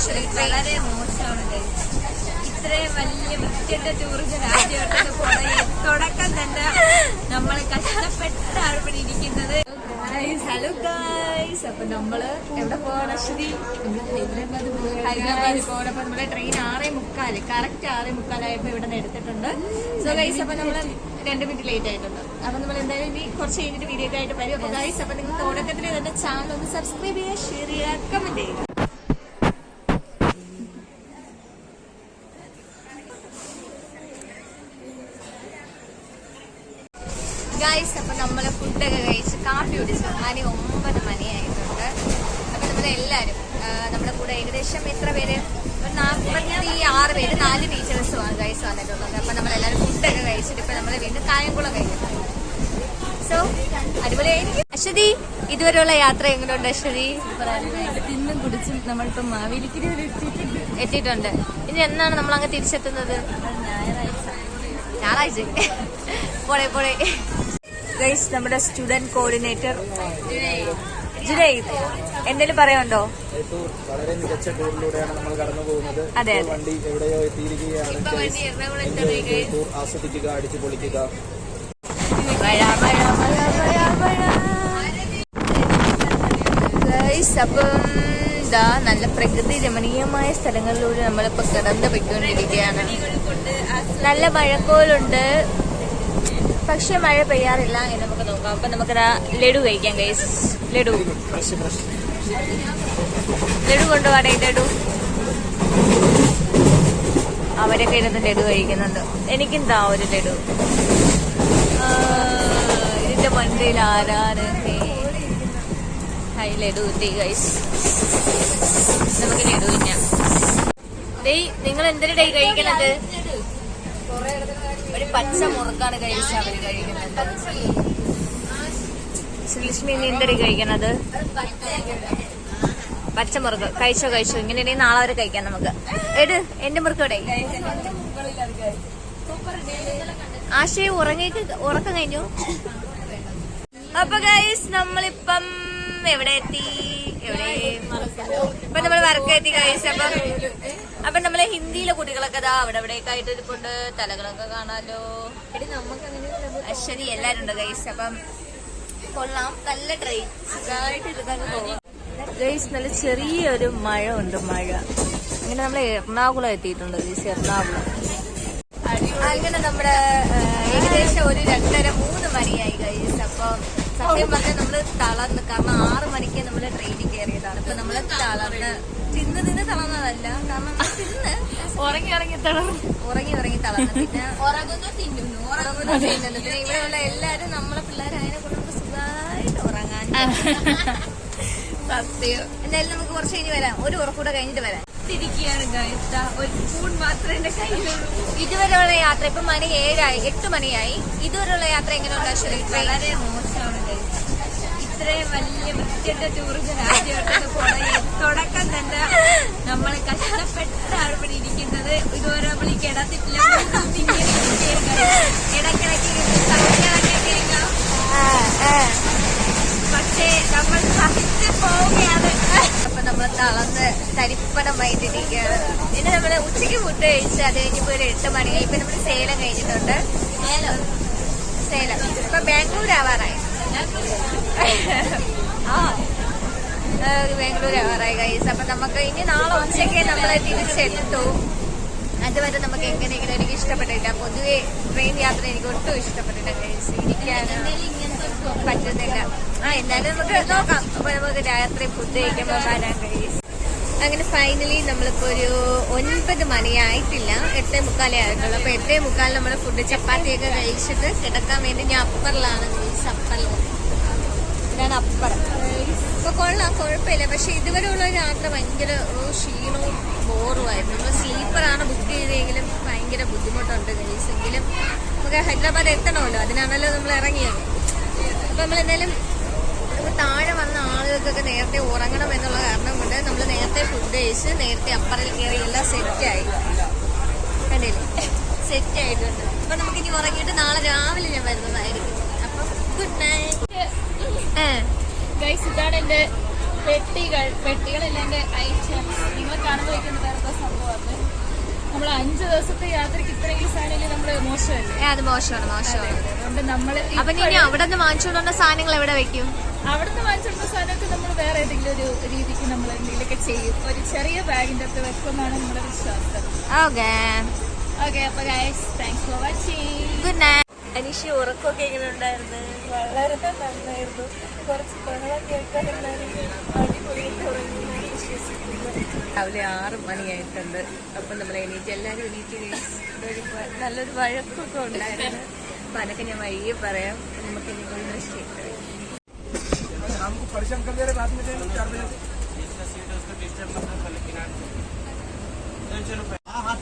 വളരെ മോശമാണ്. ഇത്രയും വലിയ വൃത്തിയുടെ ടൂറിസം രാജ്യമായിട്ട് തുടക്കം തന്നെ നമ്മൾ കഷ്ടപ്പെട്ടാണ് ഇവിടെ ഇരിക്കുന്നത്. ഹലോ ഗൈസ്, അപ്പൊ നമ്മള് എവിടെ പോവാണ്? അശ്വതി, ഹൈദരാബാദ് പോകണം. അപ്പൊ നമ്മുടെ ട്രെയിൻ 6:45, കറക്റ്റ് 6:45 ഇവിടെ നിന്ന് എടുത്തിട്ടുണ്ട്. സോ ഗൈസ്, അപ്പൊ നമ്മള് 2 മിനിറ്റ് ലേറ്റ് ആയിട്ടുണ്ട്. അപ്പൊ നമ്മൾ എന്തായാലും ഇനി കുറച്ച് കഴിഞ്ഞിട്ട് വീഡിയോ ഒക്കെ ആയിട്ട് വരും. അപ്പൊ ഗൈസ്, അപ്പൊ നിങ്ങൾ തുടക്കത്തിൽ തന്നെ ചാനൽ ഒന്ന് സബ്സ്ക്രൈബ് ചെയ്യുക, ഷെയർ ചെയ്യുക, കമന്റ് ചെയ്യുക. ഗൈസ്, അപ്പൊ നമ്മള് ഫുഡൊക്കെ കഴിച്ച് കാപ്പി കുടിച്ചു. 9 മണിയായിട്ടുണ്ട്. അപ്പൊ നമ്മളെല്ലാരും നമ്മുടെ കൂടെ ഏകദേശം എത്ര പേര്? 46 പേര്, 4 ടീച്ചേഴ്സുമാണ് ഗൈസ് വന്നിട്ടുള്ളത്. അപ്പൊ നമ്മളെല്ലാരും ഫുഡൊക്കെ കഴിച്ചിട്ട് ഇപ്പൊ നമ്മള് വീണ്ടും കായംകുളം കഴിക്കുന്നു. സോ അടിപൊളിയായിരിക്കും. അശ്വതി, ഇതുവരെയുള്ള യാത്ര എങ്ങനെയുണ്ട് അശ്വതി? തിന്നും കുടിച്ചും നമ്മളിപ്പോ മാവേലിക്ക് എത്തിയിട്ടുണ്ട്. ഇനി എന്നാണ് നമ്മൾ അങ്ങ് തിരിച്ചെത്തുന്നത്? ഞായറാഴ്ച. പോളെ ഗൈസ്, നമ്മുടെ സ്റ്റുഡന്റ് കോർഡിനേറ്റർ ജുനൈദ്, എന്തെങ്കിലും പറയാനുണ്ടോ? വളരെ മികച്ച ടൂറിലൂടെയാണ് നമ്മൾ കടന്നു പോകുന്നത്. അതെ, വണ്ടി എവിടെയോ എത്തിയിരിക്കുകയാണ്. ടൂർ ആസ്വദിക്കുക, അടിച്ചു പൊളിക്കുക. ഗൈസ്, അപ്പം നല്ല പ്രകൃതി രമണീയമായ സ്ഥലങ്ങളിലൂടെ നമ്മളിപ്പോ കടന്നു പോയിക്കൊണ്ടിരിക്കുകയാണ്. നല്ല മഴക്കോലുണ്ട്, പക്ഷെ മഴ പെയ്യാറില്ല എന്ന് നമുക്ക് നോക്കാം. അപ്പൊ നമുക്കതാ ലഡു കഴിക്കാം ഗൈസ്. ലഡു കൊണ്ടുപോകട്ടെ. ലഡു അവരൊക്കെ ഇരുന്ന് ലഡു കഴിക്കുന്നുണ്ട്. എനിക്കെന്താ ഒരു ലഡു. ഇതിന്റെ മണ്ടയിൽ ആരാണ്? ഹൈ, ലഡു കിട്ടി ഗൈസ്. നമുക്ക് ലഡു തിന്നാം. നിങ്ങൾ എന്തിനാ കഴിക്കണത്? ഒരു പച്ച മുറുക്കാണ് കഴിച്ച അവര് കഴിക്കുന്നത്. ശ്രീലക്ഷ്മി, നീ എന്തൊരു കഴിക്കണത്? പച്ചമുറുക്ക്. കഴിച്ചോ. ഇങ്ങനെ നാളെ വരെ കഴിക്കാം നമുക്ക്. എന്റെ മുറുക്ക് ഇവിടെ. ആശയം ഉറക്കം കഴിഞ്ഞു. അപ്പൊ ഗൈസ്, നമ്മളിപ്പം എവിടെ എത്തി? ഇപ്പൊ നമ്മൾ വർക്കെത്തി ഗൈസ്. അപ്പൊ നമ്മളെ ഹിന്ദിയിലെ കുട്ടികളൊക്കെ അവിടെ എവിടെയൊക്കെ ആയിട്ട് ഇരിപ്പുണ്ട്. തലകളൊക്കെ കാണാലോ. അശ്വതി എല്ലാരും ഉണ്ട് ഗൈസ്. അപ്പം കൊള്ളാം, നല്ല ട്രെയിൻ, സുഖമായിട്ട് ഇരുന്നങ്ങ് പോകാം ഗൈസ്. നല്ല ചെറിയൊരു മഴ ഉണ്ട്. മഴ അങ്ങനെ നമ്മൾ എറണാകുളം എത്തിയിട്ടുണ്ട് ഗൈസ്. എറണാകുളം അങ്ങനെ നമ്മുടെ ഏകദേശം ഒരു 2:30-3 മണിയായി ഗൈസ്. അപ്പൊ സത്യം പറഞ്ഞാൽ നമ്മള് തളർന്ന്, കാരണം 6 മണിക്ക് നമ്മള് ട്രെയിനിൽ കയറിയതാണ്. ഇപ്പൊ നമ്മള് തളർന്ന് തിന്ന് തളർന്നതല്ല, കാരണം തിന്ന് ഉറങ്ങി തളർന്നു. പിന്നെ തിന്നുന്നു. പിന്നെ ഇവിടെയുള്ള എല്ലാരും നമ്മളെ പിള്ളേരായതിനെ കൊണ്ട് നമുക്ക് സുഖമായിട്ട് ഉറങ്ങാൻ സത്യം. എന്തായാലും നമുക്ക് കുറച്ച് കഴിഞ്ഞ് വരാം. ഒരു ഉറക്കൂടെ കഴിഞ്ഞിട്ട് വരാം. തിരിക്കുകയാണ് ഗൈസ്. ഒരു സ്പൂൺ മാത്രമേ എന്റെ കയ്യിലുള്ളൂ. ഇതുവരെയുള്ള യാത്ര ഇപ്പൊ 8 മണിയായി. ഇതുവരെയുള്ള യാത്ര എങ്ങനെയുണ്ട്? വളരെ മോശമാണ് ഗൈസ്. ഇത്രയും വലിയ വൃത്തിയുടെ ടൂറിസം രാജ്യമായിട്ട് തുടക്കം തന്നെ നമ്മൾ കഷ്ടപ്പെട്ടാണ് ഇവിടെ ഇരിക്കുന്നത്. ഇതുവരെ നമ്മൾ ഈ കിടത്തിട്ടില്ല. ഇടയ്ക്കിടയ്ക്ക് കേൾക്കാം, പക്ഷേ നമ്മൾ സഹിച്ച് പോവുകയാണ്. അപ്പൊ നമ്മൾ തളർന്ന് തരിപ്പണമായിട്ടിരിക്കുകയാണ്. ഇനി നമ്മള് ഉച്ചയ്ക്ക് ഫുഡ് കഴിച്ച് അത് കഴിഞ്ഞപ്പോ ഒരു 8 മണിയായി. ഇപ്പൊ നമ്മള് സേലം കഴിഞ്ഞിട്ടുണ്ട്. സേലം ഇപ്പൊ ബാംഗ്ലൂർ ആവാറായി. ബാംഗ്ലൂർ ആവാറായി ഗൈസ്. അപ്പൊ നമുക്ക് ഇനി നാളെ ഉച്ചയ്ക്ക് നമ്മളെ തിരിച്ചെത്തു. അതുവരെ നമുക്ക് എങ്ങനെയെങ്കിലും എനിക്ക് ഇഷ്ടപ്പെട്ടില്ല. പൊതുവെ ട്രെയിൻ യാത്ര എനിക്ക് ഒട്ടും ഇഷ്ടപ്പെട്ടില്ല ഗൈസ്. ഇരിക്കാൻ പറ്റുന്നില്ല. എന്നാലും നമുക്ക് നോക്കാം. അപ്പൊ നമുക്ക് രാത്രി ഫുഡ് കഴിക്കുമ്പോൾ വരാൻ ഗൈസ്. അങ്ങനെ ഫൈനലി നമ്മളിപ്പോ ഒരു 9 മണിയായിട്ടില്ല, 8:45 ആയിട്ടുള്ളൂ. അപ്പൊ 8:45 നമ്മള് ഫുഡ് ചപ്പാത്തിയൊക്കെ കഴിച്ചിട്ട് കിടക്കാൻ വേണ്ടി ഞാൻ അപ്പറിലാണ് ഗൈസ്. ഇതാണ് അപ്പറം. ഇപ്പൊ കൊള്ളാം, കുഴപ്പമില്ല. പക്ഷെ ഇതുവരെ ഉള്ള യാത്ര ഭയങ്കര ക്ഷീണവും ബോറുമായിരുന്നു. നമ്മൾ സ്ലീപ്പറാണ് ബുക്ക് ചെയ്തെങ്കിലും ഭയങ്കര ബുദ്ധിമുട്ടുണ്ട് ഗൈസ്. എങ്കിലും നമുക്ക് ഹൈദരാബാദ് എത്തണമല്ലോ, അതിനാണല്ലോ നമ്മൾ ഇറങ്ങിയത്. അപ്പൊ നമ്മൾ എന്തായാലും താഴെ വന്ന ആളുകൾക്കൊക്കെ നേരത്തെ ഉറങ്ങണം എന്നുള്ള കാരണം കൊണ്ട് നമ്മൾ നേരത്തെ ഫുഡ് കഴിച്ച് നേരത്തെ അപ്പറിൽ കയറി എല്ലാം സെറ്റായി. കണ്ടില്ലേ, സെറ്റായിട്ടുണ്ട്. അപ്പൊ നമുക്കിനി ഉറങ്ങിയിട്ട് നാളെ രാവിലെ ഞാൻ വരുന്നതായിരിക്കും. അപ്പൊ ഗുഡ് നൈറ്റ് ഗൈസ്. ഇതാണ് എന്റെ പെട്ടികളെല്ലാം എന്റെ ഐറ്റം നിങ്ങൾ കാണുമ്പോൾ വയ്ക്കുന്ന വേറെ സംഭവമാണ്. നമ്മൾ 5 ദിവസത്തെ യാത്രയ്ക്ക് ഇത്രയെങ്കിലും സാധനം നമ്മള് മോശമല്ലേ? അത് മോശമാണ്. അതുകൊണ്ട് നമ്മള് അപ്പൊ ഇനി അവിടെ നിന്ന് വാങ്ങിച്ചുകൊണ്ടുവന്ന സാധനങ്ങൾ എവിടെ വെക്കും? അവിടുന്ന് വാങ്ങിച്ചിടുന്ന സാധനമൊക്കെ നമ്മൾ വേറെ ഏതെങ്കിലും ഒരു രീതിക്ക് നമ്മൾ എന്തെങ്കിലുമൊക്കെ ചെയ്യും. ഒരു ചെറിയ ബാഗിന്റെ അകത്ത് വെക്കുമെന്നാണ് നമ്മുടെ വിശ്വാസം. ഓക്കെ അപ്പൊ guys, thanks for watching. Good night. Aneesha ഉറക്കമൊക്കെ എങ്ങനെ ഉണ്ടായിരുന്നു? വളരെ നന്നായിരുന്നു. കുറച്ച് ബഹളം കേൾക്കാനുണ്ടായിരുന്നു. അടിപൊളിയായിട്ട് ഉറങ്ങി വിശ്വസിക്കുന്നു. രാവിലെ 6 മണിയായിട്ടുണ്ട്. അപ്പൊ നമ്മൾ എല്ലാവരും എണീറ്റ് നല്ലൊരു വഴക്കൊക്കെ ഉണ്ടായിരുന്നു. അപ്പൊ അതൊക്കെ ഞാൻ വഴിയെ പറയാം. നമുക്ക് ഇനി പോയി റെസ്റ്റ് ചെയ്യും. हमको परेशान कर दे रहे बाद में 4 बजे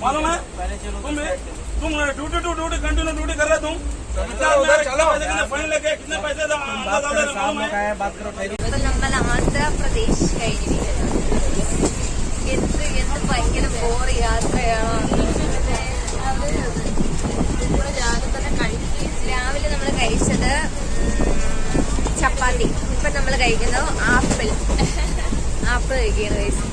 मालूम है तुम duty to duty continue duty कर रहे तुम फाइन लेके कितने पैसे मालूम है? बात करो ഇപ്പൊ നമ്മൾ ആന്ധ്രാപ്രദേശ് കഴിഞ്ഞിരിക്കുന്നത്. എന്ത് ഭയങ്കര ബോർ യാത്രയാണ്. രാവിലെ നമ്മൾ കഴിച്ചത് ചപ്പാത്തി. ഇപ്പൊ നമ്മൾ കഴിക്കുന്നു ആപ്പിൾ കഴിക്കുന്നു.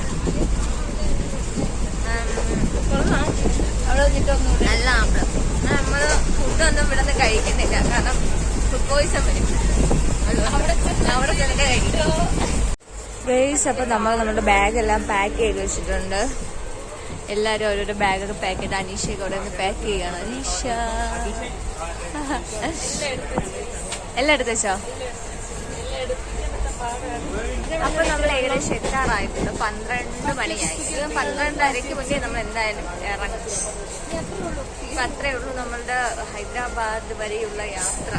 നല്ല ആപ്പിൾ. നമ്മള് ഫുഡൊന്നും ഇവിടെ നിന്ന് കഴിക്കുന്നില്ല, കാരണം ഫുഡ് പോയിസൺ വരും. അവിടെ ചെന്നിട്ട് കഴിക്കും. അപ്പൊ നമ്മൾ നമ്മുടെ ബാഗെല്ലാം പാക്ക് ചെയ്ത് വെച്ചിട്ടുണ്ട്. എല്ലാരും ഓരോരോ ബാഗൊക്കെ പാക്ക് ചെയ്ത് അനീഷയൊക്കെ അവിടെ നിന്ന് പാക്ക് ചെയ്യണം. അനീഷ എല്ലാം എടുത്ത് വെച്ചോ? അപ്പൊ നമ്മൾ ഏകദേശം എത്താറായിട്ടുണ്ട്. 12 മണിയായി. 12:30 മുന്നേ നമ്മൾ എന്തായാലും ഇറങ്ങും. ഇപ്പൊ അത്രേ ഉള്ളൂ നമ്മളുടെ ഹൈദരാബാദ് വരെയുള്ള യാത്ര.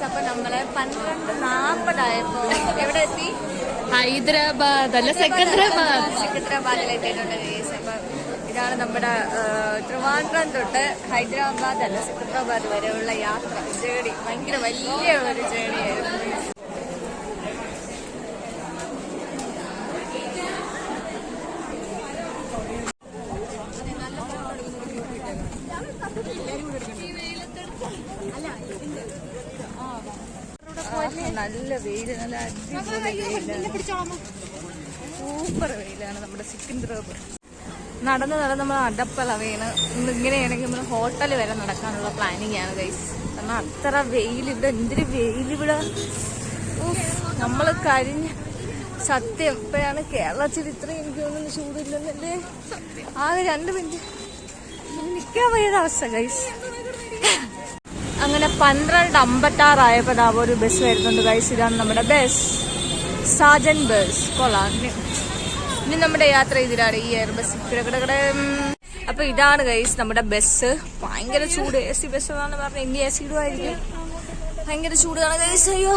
അപ്പൊ നമ്മള് 12:40 എവിടെ എത്തി? ഹൈദരാബാദ് അല്ല, സെക്കന്ദരാബാദിലെത്തിയിട്ടുണ്ട്. അപ്പൊ ഇതാണ് നമ്മുടെ ട്രിവാൻഡ്രം തൊട്ട് ഹൈദരാബാദ് അല്ല സെക്കന്ദരാബാദ് വരെയുള്ള യാത്ര. ജേണി ഭയങ്കര വലിയ ഒരു ജേണിയായിരുന്നു. നല്ല വെയില്, നല്ല അടിപൊളി വെയിലാണ്. സൂപ്പർ വെയിലാണ് നമ്മുടെ സെക്കന്ദരാബാദ്. നടന്ന് നമ്മൾ അടപ്പല വീണ്. ഇങ്ങനെയാണെങ്കിൽ നമ്മൾ ഹോട്ടൽ വരെ നടക്കാനുള്ള പ്ലാനിങ് ആണ് ഗൈസ്. കാരണം അത്ര വെയിൽ ഇവിടെ. എന്തൊരു വെയിലിവിടെ. നമ്മള് കഴിഞ്ഞ സത്യം ഇപ്പോഴാണ് കേരളത്തിൽ ഇത്രയും എനിക്ക് തോന്നുന്നു ചൂടില്ലെന്നല്ലേ. ആകെ 2 മിനിറ്റ് നിൽക്കാൻ വയ്യാത്ത അവസ്ഥ ഗൈസ്. അങ്ങനെ 12:56 ഒരു ബസ് വരുന്നുണ്ട് ഗൈസ്. ഇതാണ് നമ്മുടെ ബസ്, സാജൻ ബസ്. കൊള്ളാം. ഇനി നമ്മുടെ യാത്ര ഇതിലാണ്, ഈ എയർ ബസ്. അപ്പൊ ഇതാണ് ഗൈസ് നമ്മുടെ ബസ്. ഭയങ്കര ചൂട്. AC ബസ് എന്നാണ് പറഞ്ഞത്. ഇനി AC ഇടുമായിരിക്കും. ഭയങ്കര ചൂടാണ് ഗൈസ്. അയ്യോ,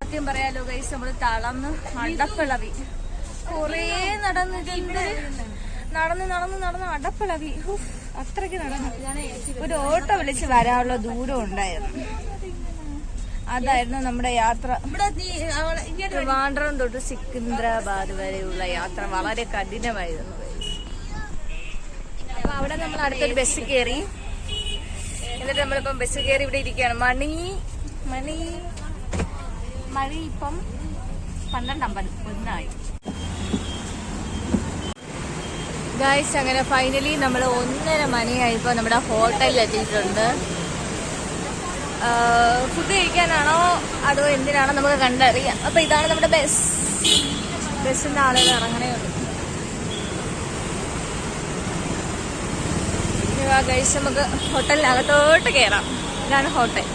സത്യം പറയാലോ ഗൈസ്, നമ്മള് തളർന്ന് അടപ്പിളവി. കൊറേ നടന്നിട്ടുണ്ട്. നടന്ന് അടപ്പിളവി. അത്രയ്ക്ക് നടന്നു. ഒരു ഓട്ടോ വിളിച്ച് വരാനുള്ള ദൂരം ഉണ്ടായിരുന്നു. അതായിരുന്നു നമ്മുടെ യാത്ര. ട്രിവാൻഡ്രം തൊട്ട് സെക്കന്ദരാബാദ് വരെയുള്ള യാത്ര വളരെ കഠിനമായിരുന്നു. അപ്പൊ അവിടെ നമ്മൾ അടുത്തൊരു ബസ് കയറി. എന്നിട്ട് നമ്മളിപ്പം ബസ് കയറി ഇവിടെ ഇരിക്കുകയാണ്. മണി ഇപ്പം 12:51 ഗായ്സ്. അങ്ങനെ ഫൈനലി നമ്മൾ 1:30 മണിയായപ്പോ നമ്മുടെ ഹോട്ടലിൽ എത്തിയിട്ടുണ്ട്. ഫുഡ് കഴിക്കാനാണോ അതോ എന്തിനാണോ നമുക്ക് കണ്ടറിയാം. അപ്പൊ ഇതാണ് നമ്മുടെ ബസ്സിന്റെ ആളുകൾ ഇറങ്ങണേ ഉള്ളൂ. ഗൈസ്, നമുക്ക് ഹോട്ടലിനകത്തോട്ട് കയറാം. ഇതാണ് ഹോട്ടൽ.